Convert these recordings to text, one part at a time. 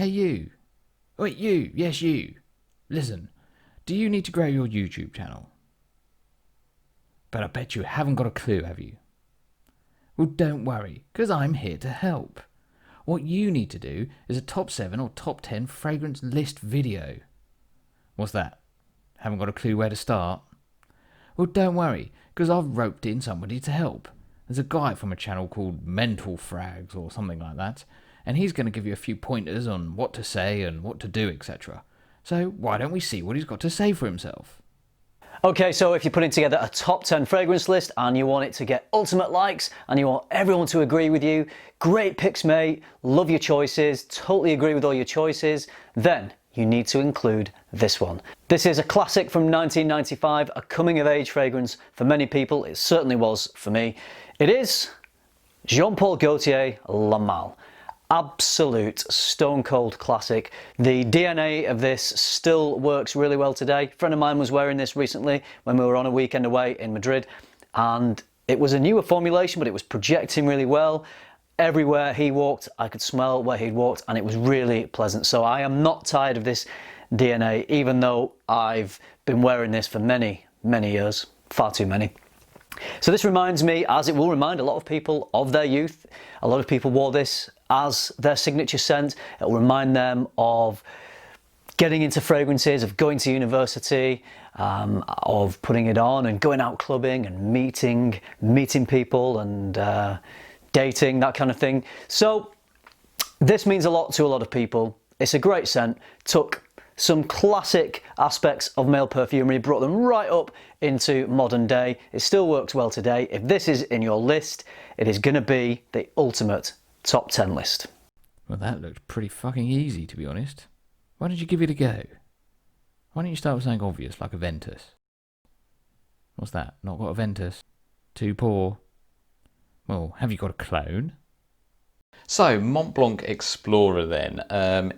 Hey you. Wait, you. Yes, you. Listen, do you need to grow your YouTube channel? But I bet you haven't got a clue, have you? Well, don't worry, because I'm here to help. What you need to do is a top 7 or top 10 fragrance list video. What's that? Haven't got a clue where to start? Well, don't worry, because I've roped in somebody to help. There's a guy from a channel called Mental Frags or something like that, and he's going to give you a few pointers on what to say and what to do, etc. So why don't we see what he's got to say for himself? Okay, so if you're putting together a top 10 fragrance list and you want it to get ultimate likes and you want everyone to agree with you, great picks mate, love your choices, totally agree with all your choices, then you need to include this one. This is a classic from 1995, a coming of age fragrance for many people. It certainly was for me. It is Jean-Paul Gaultier La Malle. Absolute stone cold classic. The DNA of this still works really well today. A friend of mine was wearing this recently when we were on a weekend away in Madrid, and it was a newer formulation, but it was projecting really well. Everywhere he walked, I could smell where he'd walked, and it was really pleasant. So I am not tired of this DNA, even though I've been wearing this for many, many years, far too many. So this reminds me, as it will remind a lot of people of their youth. A lot of people wore this as their signature scent. It will remind them of getting into fragrances, of going to university, of putting it on and going out clubbing and meeting people and dating, that kind of thing. So this means a lot to a lot of people. It's a great scent. Took some classic aspects of male perfumery, brought them right up into modern day. It still works well today. If this is in your list, it is going to be the ultimate top 10 list. Well, that looked pretty fucking easy, to be honest. Why don't you give it a go? Why don't you start with something obvious, like a Ventus? What's that? Not got a Ventus? Too poor? Well, have you got a clone? So, Mont Blanc Explorer then.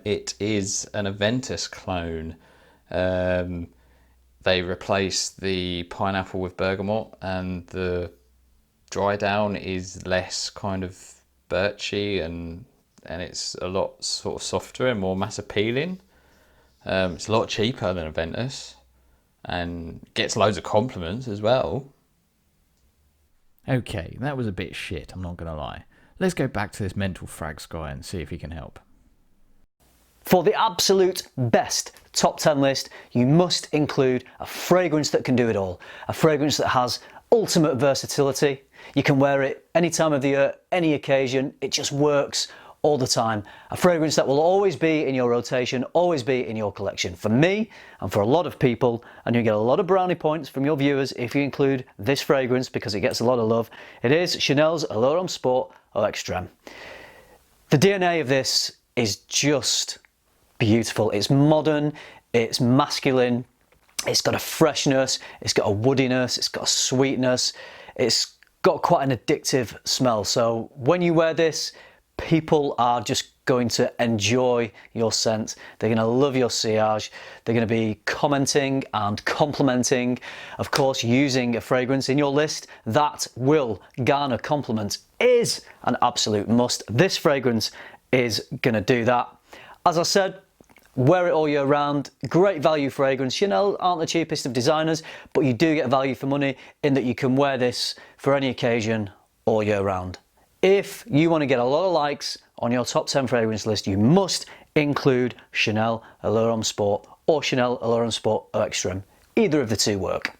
It is an Aventus clone. They replaced the pineapple with bergamot, and the dry down is less kind of birchy, and it's a lot sort of softer and more mass appealing. It's a lot cheaper than Aventus and gets loads of compliments as well. Okay, that was a bit shit, I'm not gonna lie. Let's go back to this Mental Frags guy and see if he can help. For the absolute best top 10 list, you must include a fragrance that can do it all. A fragrance that has ultimate versatility. You can wear it any time of the year, any occasion. It just works all the time. A fragrance that will always be in your rotation, always be in your collection. For me, and for a lot of people, and you get a lot of brownie points from your viewers if you include this fragrance because it gets a lot of love, it is Chanel's Allure Homme Sport Eau Extrême. The DNA of this is just beautiful. It's modern, it's masculine, it's got a freshness, it's got a woodiness, it's got a sweetness, it's got quite an addictive smell. So when you wear this, people are just going to enjoy your scent. They're going to love your sillage. They're going to be commenting and complimenting. Of course, using a fragrance in your list that will garner compliments is an absolute must. This fragrance is going to do that. As I said, wear it all year round. Great value fragrance. Chanel aren't the cheapest of designers, but you do get value for money in that you can wear this for any occasion all year round. If you want to get a lot of likes on your top 10 fragrance list, you must include Chanel Allure Homme Sport or Chanel Allure Homme Sport Eau Extrême. Either of the two work.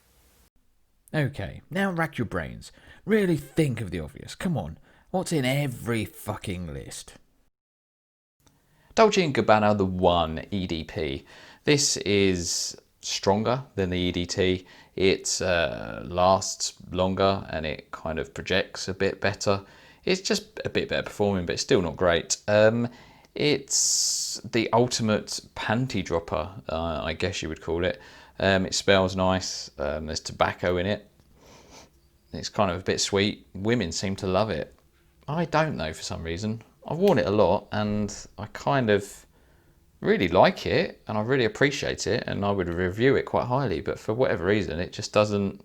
Okay, now rack your brains. Really think of the obvious. Come on, what's in every fucking list? Dolce & Gabbana The One EDP. This is stronger than the EDT. It lasts longer and it kind of projects a bit better. It's just a bit better performing, but it's still not great. It's the ultimate panty dropper, I guess you would call it. It smells nice. There's tobacco in it. It's kind of a bit sweet. Women seem to love it. I don't know for some reason. I've worn it a lot and I kind of really like it and I really appreciate it and I would review it quite highly, but for whatever reason it just doesn't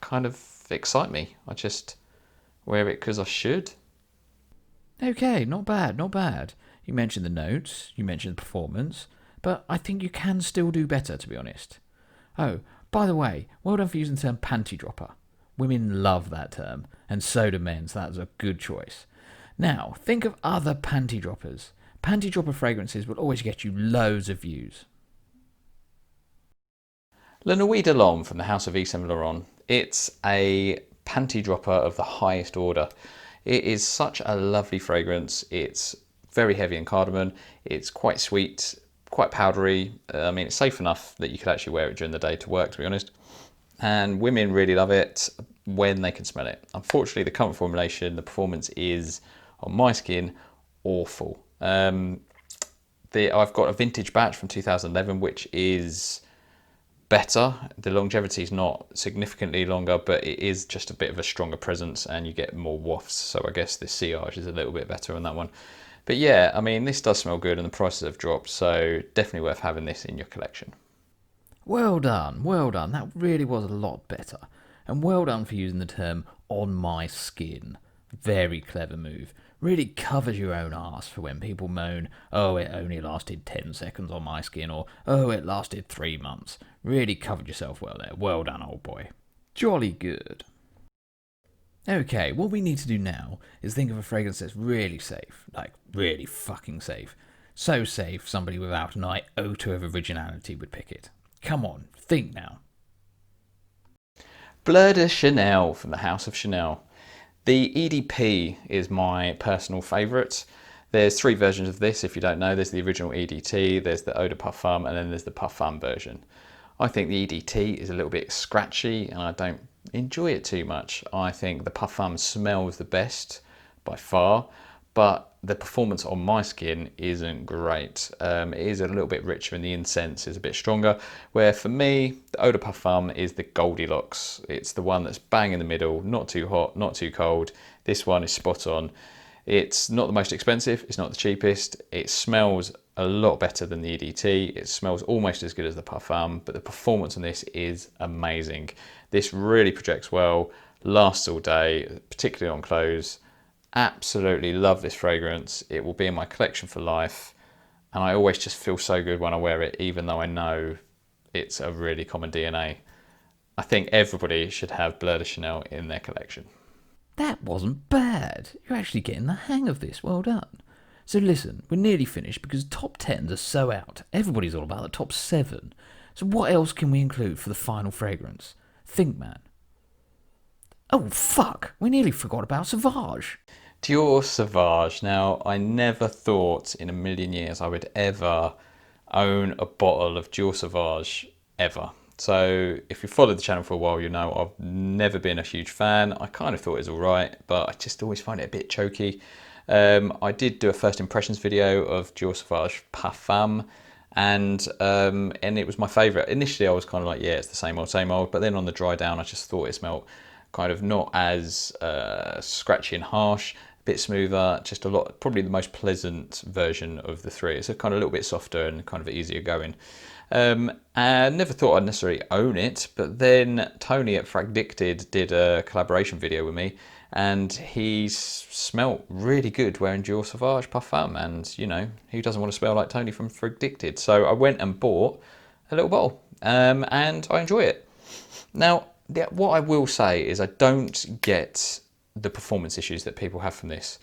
kind of excite me. I just wear it because I should. Okay, not bad, not bad. You mentioned the notes, you mentioned the performance, but I think you can still do better, to be honest. Oh, by the way, well done for using the term Panty Dropper. Women love that term, and so do men, so that was a good choice. Now, think of other Panty Droppers. Panty Dropper fragrances will always get you loads of views. La Nuit de l'Homme from the House of Yves Saint Laurent. It's a panty dropper of the highest order. It is such a lovely fragrance. It's very heavy in cardamom. It's quite sweet, quite powdery. I mean, it's safe enough that you could actually wear it during the day to work, to be honest. And women really love it when they can smell it. Unfortunately, the current formulation, the performance is, on my skin, awful. I've got a vintage batch from 2011, which is better. The longevity is not significantly longer, but it is just a bit of a stronger presence and you get more wafts. So I guess the sillage is a little bit better on that one. But yeah, I mean, this does smell good and the prices have dropped, so definitely worth having this in your collection. Well done, well done. That really was a lot better. And well done for using the term on my skin. Very clever move. Really covers your own arse for when people moan, oh, it only lasted 10 seconds on my skin, or oh, it lasted 3 months. Really covered yourself well there. Well done, old boy. Jolly good. Okay, what we need to do now is think of a fragrance that's really safe. Like, really fucking safe. So safe, somebody without an iota of originality would pick it. Come on, think now. Bleu de Chanel from the House of Chanel. The EDP is my personal favourite. There's 3 versions of this, if you don't know. There's the original EDT, there's the Eau de Parfum, and then there's the Parfum version. I think the EDT is a little bit scratchy and I don't enjoy it too much. I think the Parfum smells the best by far, but the performance on my skin isn't great. It is a little bit richer and the incense is a bit stronger, where for me, the Eau de Parfum is the Goldilocks. It's the one that's bang in the middle, not too hot, not too cold. This one is spot on. It's not the most expensive, it's not the cheapest. It smells a lot better than the EDT. It smells almost as good as the Parfum, but the performance on this is amazing. This really projects well, lasts all day, particularly on clothes. Absolutely love this fragrance. It will be in my collection for life. And I always just feel so good when I wear it, even though I know it's a really common DNA. I think everybody should have Bleu de Chanel in their collection. That wasn't bad. You're actually getting the hang of this. Well done. So listen, we're nearly finished because top 10s are so out. Everybody's all about the top 7. So what else can we include for the final fragrance? Think, man. Oh, fuck. We nearly forgot about Sauvage. Dior Sauvage. Now, I never thought in a million years I would ever own a bottle of Dior Sauvage, ever. So if you followed the channel for a while, you know I've never been a huge fan. I kind of thought it was all right, but I just always find it a bit choky. I did do a first impressions video of Dior Sauvage Parfum, and it was my favourite. Initially, I was kind of like, yeah, it's the same old. But then on the dry down, I just thought it smelled kind of not as scratchy and harsh, a bit smoother, just a lot, probably the most pleasant version of the 3. It's a kind of a little bit softer and kind of easier going. And never thought I'd necessarily own it, but then Tony at Fragdicted did a collaboration video with me, and he smelt really good wearing Dior Sauvage Parfum, and you know, who doesn't want to smell like Tony from Fragdicted? So I went and bought a little bottle, and I enjoy it. Now, what I will say is I don't get the performance issues that people have from this.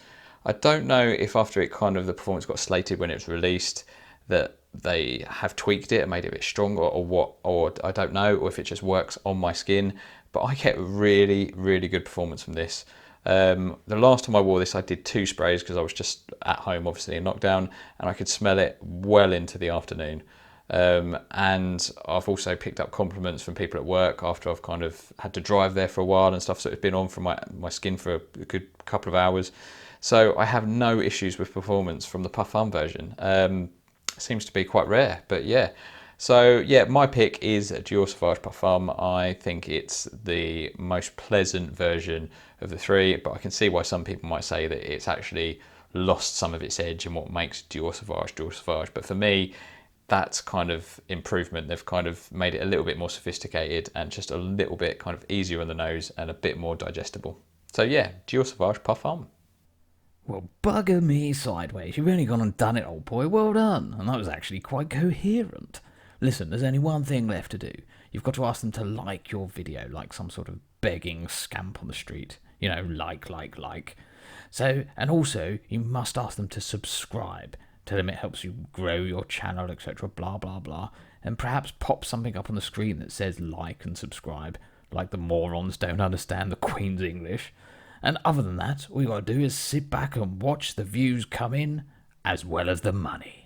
I don't know if after it kind of the performance got slated when it was released that they have tweaked it and made it a bit stronger or what, or I don't know, or if it just works on my skin, but I get really, really good performance from this. The last time I wore this, I did 2 sprays because I was just at home, obviously in lockdown, and I could smell it well into the afternoon. And I've also picked up compliments from people at work after I've kind of had to drive there for a while and stuff, so it's been on for my skin for a good couple of hours. So I have no issues with performance from the Parfum version. Seems to be quite rare, but yeah. So yeah, my pick is Dior Sauvage Parfum. I think it's the most pleasant version of the 3, but I can see why some people might say that it's actually lost some of its edge and what makes Dior Sauvage. But for me, that's kind of improvement. They've kind of made it a little bit more sophisticated and just a little bit kind of easier on the nose and a bit more digestible. So yeah, Dior Sauvage Parfum. Well, bugger me sideways. You've only gone and done it, old boy. Well done. And that was actually quite coherent. Listen, there's only one thing left to do. You've got to ask them to like your video, like some sort of begging scamp on the street. You know, like. So, and also, you must ask them to subscribe. Tell them it helps you grow your channel, etc., blah, blah, blah. And perhaps pop something up on the screen that says like and subscribe, like the morons don't understand the Queen's English. And other than that, all you got to do is sit back and watch the views come in, as well as the money.